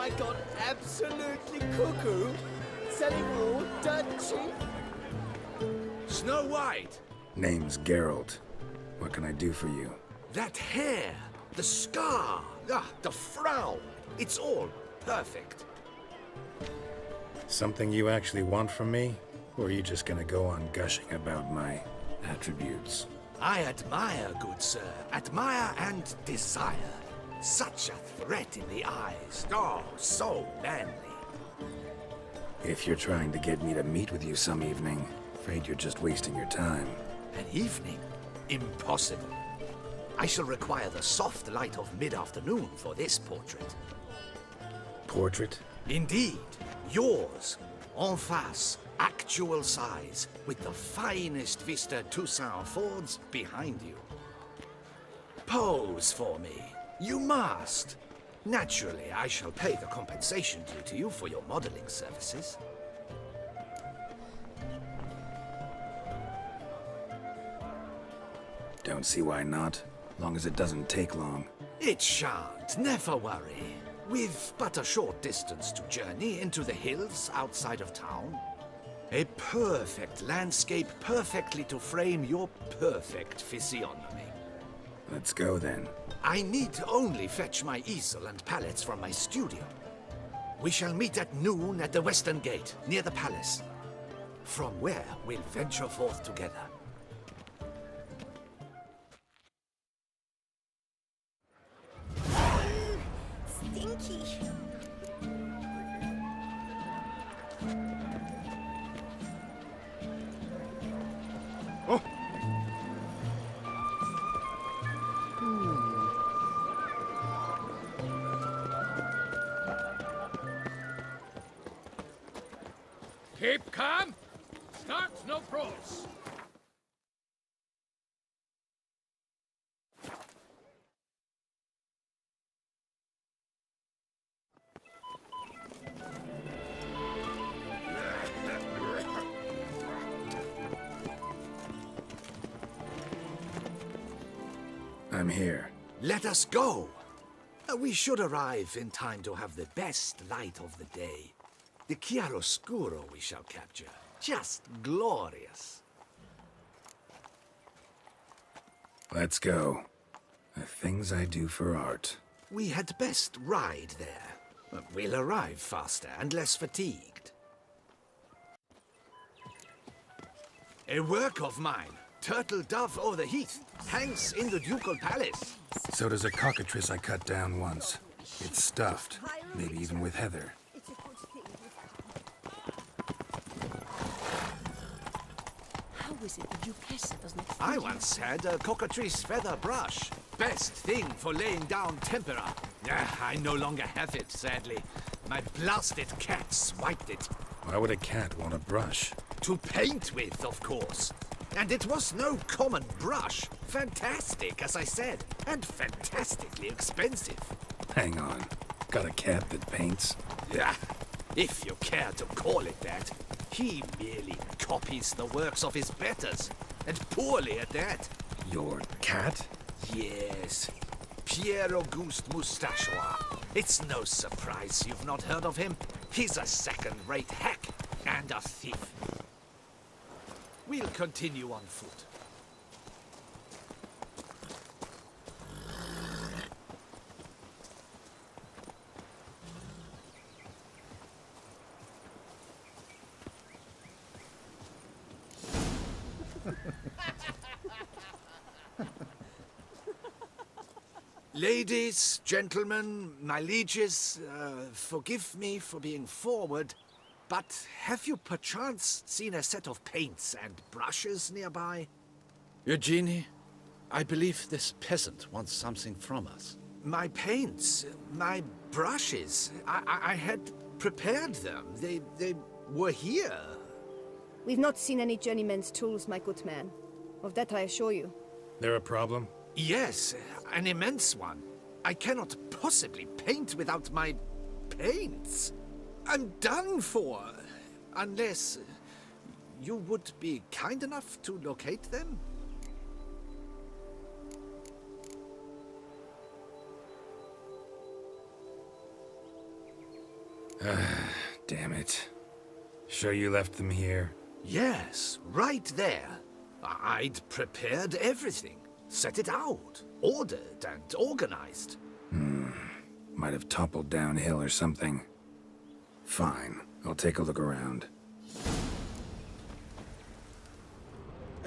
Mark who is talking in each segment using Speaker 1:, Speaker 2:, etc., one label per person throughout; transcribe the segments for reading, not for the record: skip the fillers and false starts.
Speaker 1: I gone absolutely cuckoo? Selling all dirt cheap?
Speaker 2: Snow White!
Speaker 3: Name's Geralt. What can I do for you?
Speaker 2: That hair, the scar, the frown. It's all perfect.
Speaker 3: Something you actually want from me? Or are you just gonna go on gushing about my attributes?
Speaker 2: I admire, good sir. Admire and desire. Such a threat in the eyes. Oh, so manly.
Speaker 3: If you're trying to get me to meet with you some evening, afraid you're just wasting your time.
Speaker 2: An evening? Impossible. I shall require the soft light of mid-afternoon for this portrait.
Speaker 3: Portrait?
Speaker 2: Indeed. Yours. En face. Actual size. With the finest Vista Toussaint affords behind you. Pose for me. You must. Naturally, I shall pay the compensation due to you for your modeling services.
Speaker 3: Don't see why not, long as it doesn't take long.
Speaker 2: It shan't, never worry. With but a short distance to journey into the hills outside of town. A perfect landscape perfectly to frame your perfect physiognomy.
Speaker 3: Let's go then.
Speaker 2: I need only fetch my easel and pallets from my studio. We shall meet at noon at the western gate, near the palace. From where we'll venture forth together.
Speaker 4: Stinky.
Speaker 3: Oh!
Speaker 5: Keep calm. Start no pros.
Speaker 3: I'm here.
Speaker 2: Let us go! We should arrive in time to have the best light of the day. The chiaroscuro we shall capture. Just glorious.
Speaker 3: Let's go. The things I do for art.
Speaker 2: We had best ride there. We'll arrive faster and less fatigued. A work of mine, Turtle Dove o'er the Heath, hangs in the ducal palace.
Speaker 3: So does a cockatrice I cut down once. It's stuffed, maybe even with heather.
Speaker 4: How is it the Duchessa does not...
Speaker 2: I once had a cockatrice feather brush. Best thing for laying down tempera. I no longer have it, sadly. My blasted cat swiped it.
Speaker 3: Why would a cat want a brush?
Speaker 2: To paint with, of course. And it was no common brush. Fantastic, as I said. And fantastically expensive.
Speaker 3: Hang on. Got a cat that paints?
Speaker 2: Yeah, if you care to call it that. He merely copies the works of his betters. And poorly at that.
Speaker 3: Your cat?
Speaker 2: Yes. Pierre Auguste Moustachois. It's no surprise you've not heard of him. He's a second-rate hack and a thief. We'll continue on foot. Ladies, gentlemen, my lieges, forgive me for being forward, but have you perchance seen a set of paints and brushes nearby?
Speaker 6: Eugenie, I believe this peasant wants something from us.
Speaker 2: My paints, my brushes, I had prepared them. They were here.
Speaker 7: We've not seen any journeyman's tools, my good man. Of that I assure you.
Speaker 3: There a problem?
Speaker 2: Yes, an immense one. I cannot possibly paint without my paints. I'm done for. Unless you would be kind enough to locate them?
Speaker 3: Damn it. Sure you left them here?
Speaker 2: Yes, right there. I'd prepared everything. Set it out. Ordered and organized.
Speaker 3: Might have toppled downhill or something. Fine. I'll take a look around.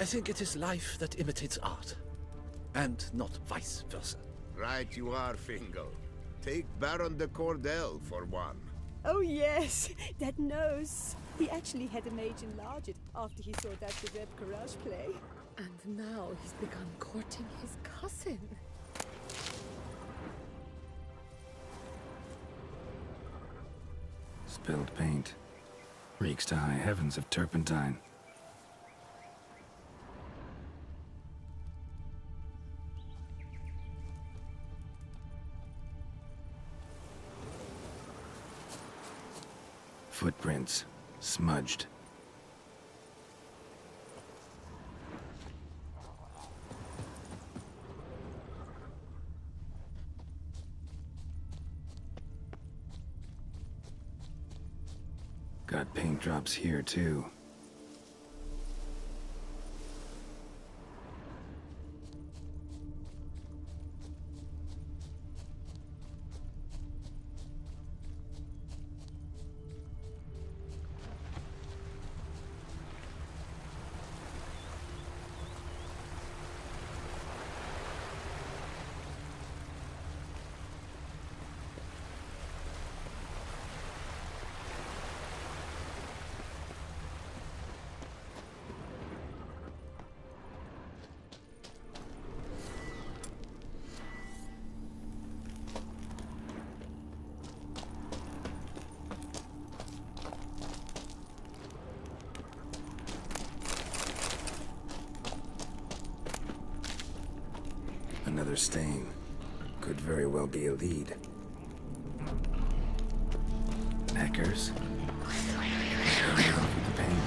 Speaker 6: I think it is life that imitates art, and not vice versa.
Speaker 8: Right you are, Fingal. Take Baron de Cordell for one.
Speaker 7: Oh yes, that nose. He actually had a mage enlarge it after he saw that the Web Garage play.
Speaker 4: And now he's begun courting his cousin.
Speaker 3: Spilled paint. Reeks to high heavens of turpentine. Footprints. Smudged. Got paint drops here, too. Another stain. Could very well be a lead. Knackers. With the paint.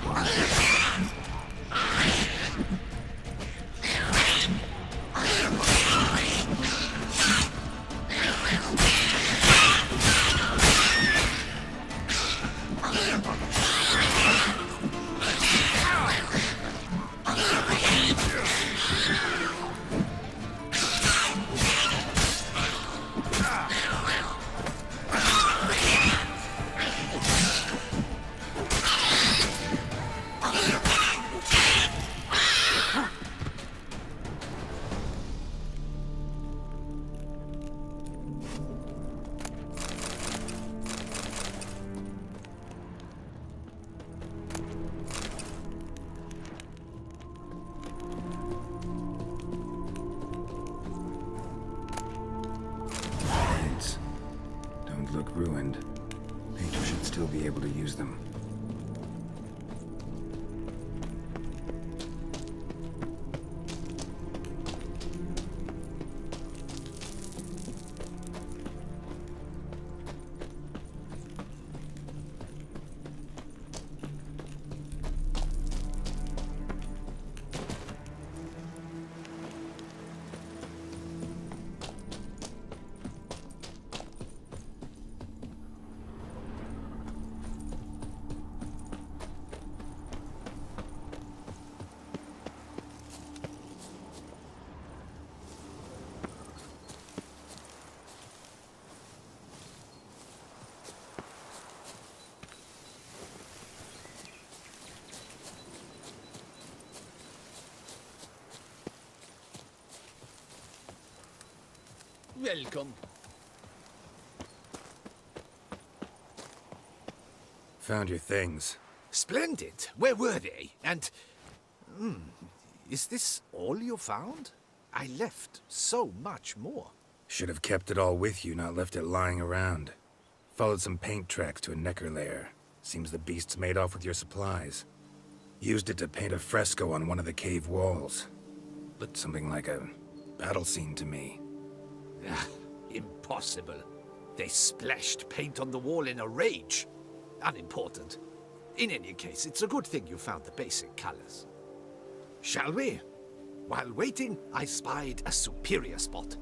Speaker 3: Why? Look ruined. Painter should still be able to use them.
Speaker 2: Welcome.
Speaker 3: Found your things.
Speaker 2: Splendid. Where were they? And... is this all you found? I left so much more.
Speaker 3: Should have kept it all with you, not left it lying around. Followed some paint tracks to a necker lair. Seems the beast's made off with your supplies. Used it to paint a fresco on one of the cave walls. Looked something like a battle scene to me.
Speaker 2: Impossible. They splashed paint on the wall in a rage. Unimportant. In any case, it's a good thing you found the basic colors. Shall we? While waiting, I spied a superior spot.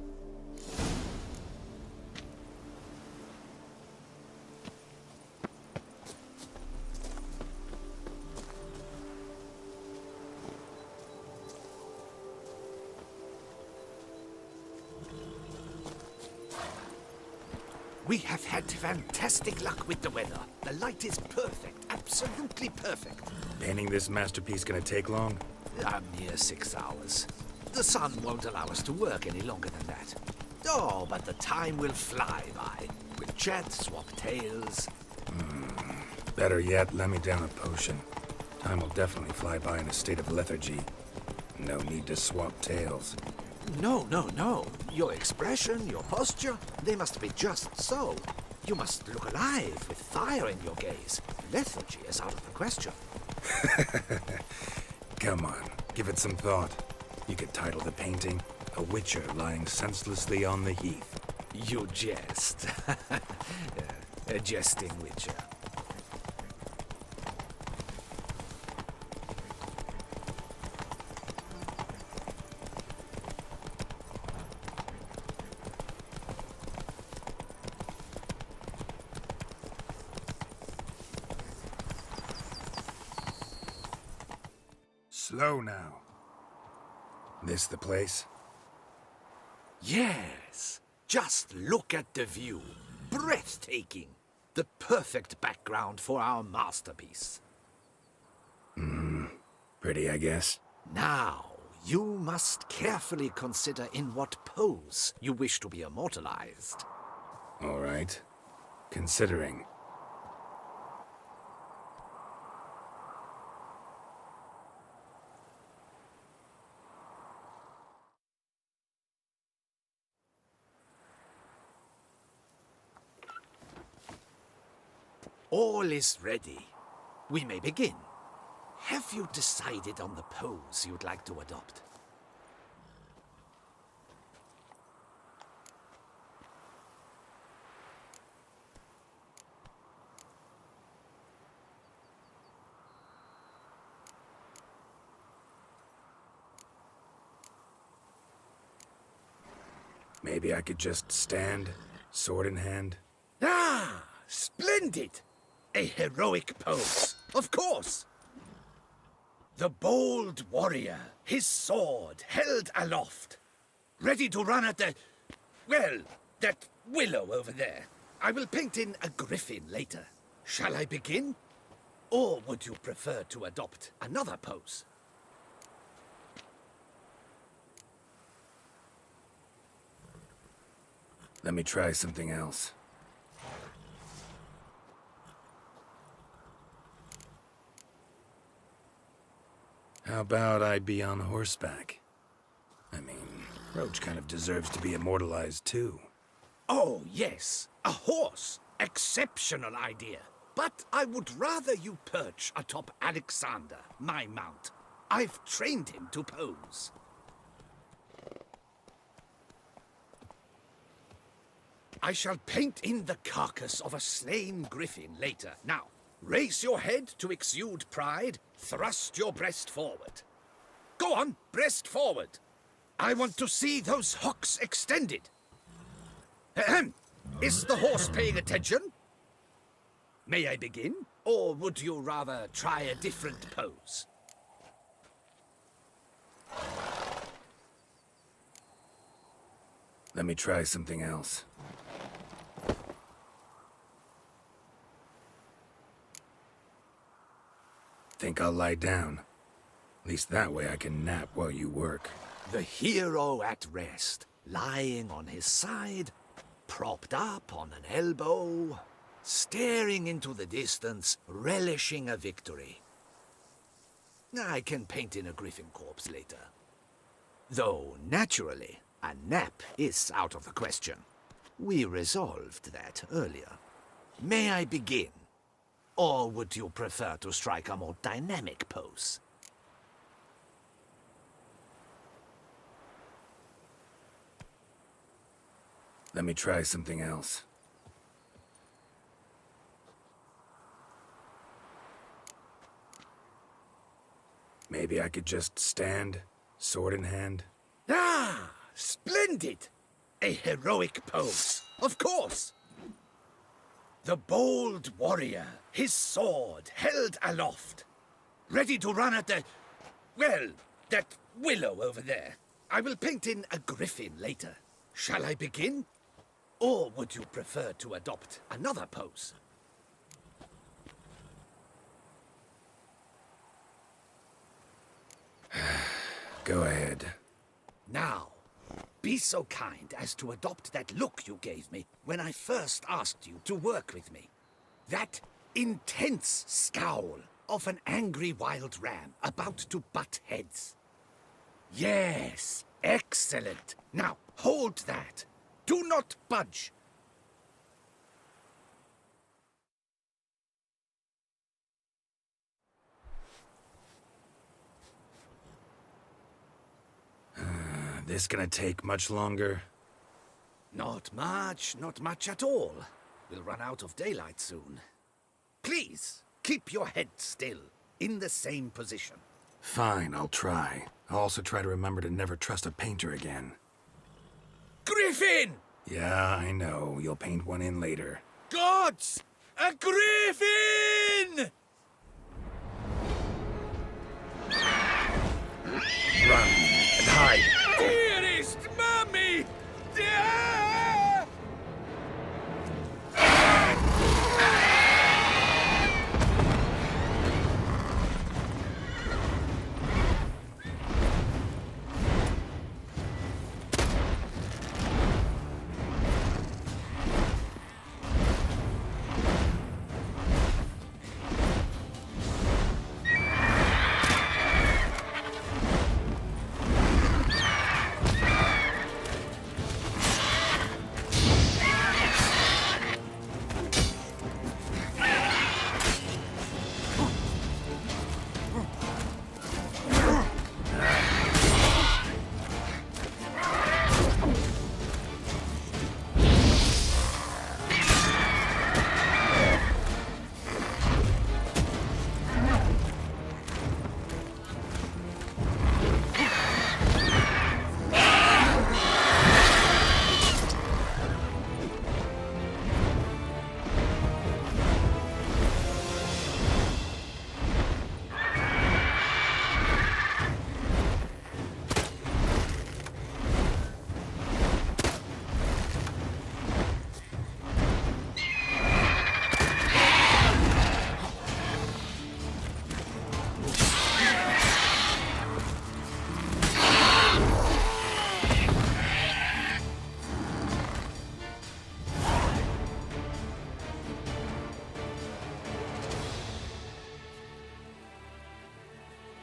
Speaker 2: We have had fantastic luck with the weather. The light is perfect, absolutely perfect.
Speaker 3: Painting this masterpiece gonna take long?
Speaker 2: A mere 6 hours. The sun won't allow us to work any longer than that. Oh, but the time will fly by. We'll chat, swap tales.
Speaker 3: Better yet, let me down a potion. Time will definitely fly by in a state of lethargy. No need to swap tales.
Speaker 2: No, no, no. Your expression, your posture, they must be just so. You must look alive with fire in your gaze. Lethargy is out of the question.
Speaker 3: Come on, give it some thought. You could title the painting, A Witcher Lying Senselessly on the Heath.
Speaker 2: You jest. A jesting witcher.
Speaker 3: Slow now. This the place?
Speaker 2: Yes. Just look at the view. Breathtaking. The perfect background for our masterpiece.
Speaker 3: Pretty, I guess.
Speaker 2: Now, you must carefully consider in what pose you wish to be immortalized.
Speaker 3: All right. Considering.
Speaker 2: All is ready. We may begin. Have you decided on the pose you'd like to adopt?
Speaker 3: Maybe I could just stand, sword in hand.
Speaker 2: Ah, splendid! A heroic pose, of course. The bold warrior, his sword held aloft, ready to run at that willow over there. I will paint in a griffin later. Shall I begin? Or would you prefer to adopt another pose?
Speaker 3: Let me try something else. How about I be on horseback? I mean, Roach kind of deserves to be immortalized too.
Speaker 2: Oh, yes. A horse. Exceptional idea. But I would rather you perch atop Alexander, my mount. I've trained him to pose. I shall paint in the carcass of a slain griffin later. Now, raise your head to exude pride. Thrust your breast forward. Go on, breast forward. I want to see those hocks extended. Ahem. Is the horse paying attention? May I begin? Or would you rather try a different pose?
Speaker 3: Let me try something else. Think I'll lie down. At least that way I can nap while you work.
Speaker 2: The hero at rest, lying on his side, propped up on an elbow, staring into the distance, relishing a victory. I can paint in a griffin corpse later. Though, naturally, a nap is out of the question. We resolved that earlier. May I begin? Or would you prefer to strike a more dynamic pose?
Speaker 3: Let me try something else. Maybe I could just stand, sword in hand.
Speaker 2: Ah, splendid! A heroic pose, of course. The bold warrior, his sword held aloft, ready to run at that willow over there. I will paint in a griffin later. Shall I begin? Or would you prefer to adopt another pose?
Speaker 3: Go ahead.
Speaker 2: Now, be so kind as to adopt that look you gave me when I first asked you to work with me. That intense scowl of an angry wild ram about to butt heads. Yes, excellent. Now, hold that. Do not budge.
Speaker 3: This gonna take much longer?
Speaker 2: Not much at all. We'll run out of daylight soon. Please, keep your head still, in the same position.
Speaker 3: Fine, I'll try. I'll also try to remember to never trust a painter again.
Speaker 2: Griffin!
Speaker 3: Yeah, I know. You'll paint one in later.
Speaker 2: Gods! A griffin!
Speaker 3: Run and hide!
Speaker 2: Dearest Mummy!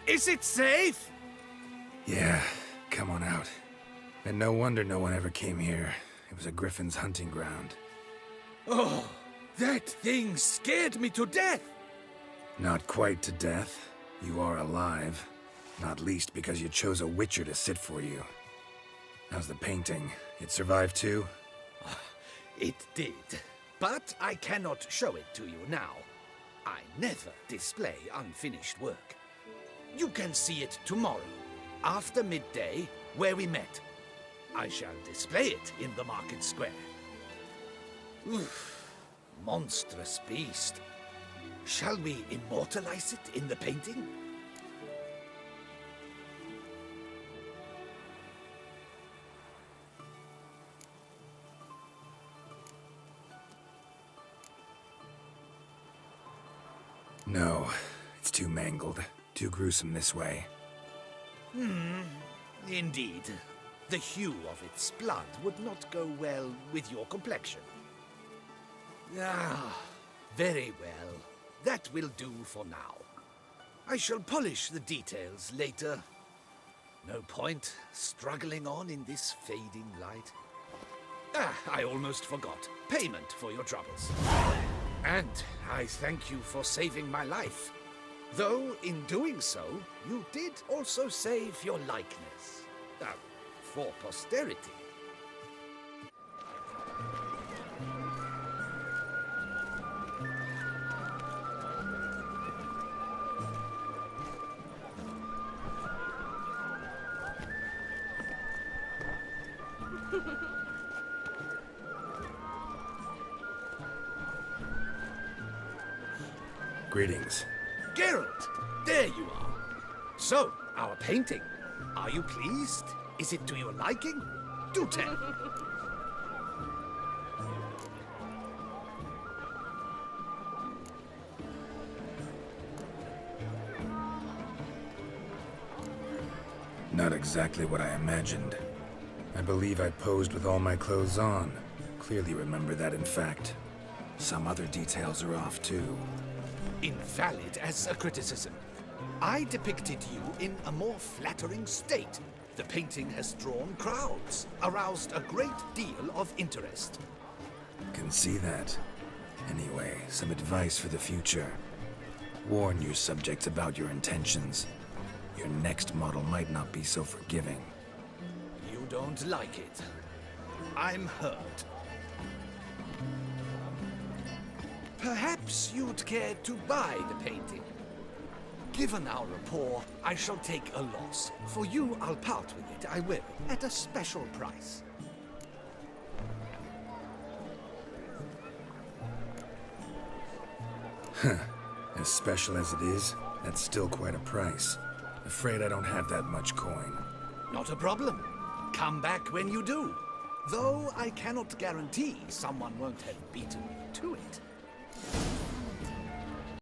Speaker 2: Is it safe?
Speaker 3: Yeah, come on out. And no wonder no one ever came here. It was a griffin's hunting ground.
Speaker 2: Oh, that thing scared me to death.
Speaker 3: Not quite to death. You are alive. Not least because you chose a witcher to sit for you. How's the painting? It survived too?
Speaker 2: It did. But I cannot show it to you now. I never display unfinished work. You can see it tomorrow, after midday, where we met. I shall display it in the market square. Oof, monstrous beast. Shall we immortalize it in the painting?
Speaker 3: No, it's too mangled. Too gruesome this way.
Speaker 2: Indeed. The hue of its blood would not go well with your complexion. Ah, very well. That will do for now. I shall polish the details later. No point struggling on in this fading light. Ah, I almost forgot. Payment for your troubles. And I thank you for saving my life. Though, in doing so, you did also save your likeness. For posterity.
Speaker 3: Greetings.
Speaker 2: Geralt, there you are. So, our painting. Are you pleased? Is it to your liking? Do tell.
Speaker 3: Not exactly what I imagined. I believe I posed with all my clothes on. Clearly remember that, in fact. Some other details are off, too.
Speaker 2: Invalid as a criticism. I depicted you in a more flattering state. The painting has drawn crowds, aroused a great deal of interest.
Speaker 3: Can see that. Anyway, some advice for the future. Warn your subjects about your intentions. Your next model might not be so forgiving.
Speaker 2: You don't like it. I'm hurt. Perhaps you'd care to buy the painting. Given our rapport, I shall take a loss. For you, I'll part with it, I will, at a special price.
Speaker 3: As special as it is, that's still quite a price. Afraid I don't have that much coin.
Speaker 2: Not a problem. Come back when you do. Though I cannot guarantee someone won't have beaten me to it.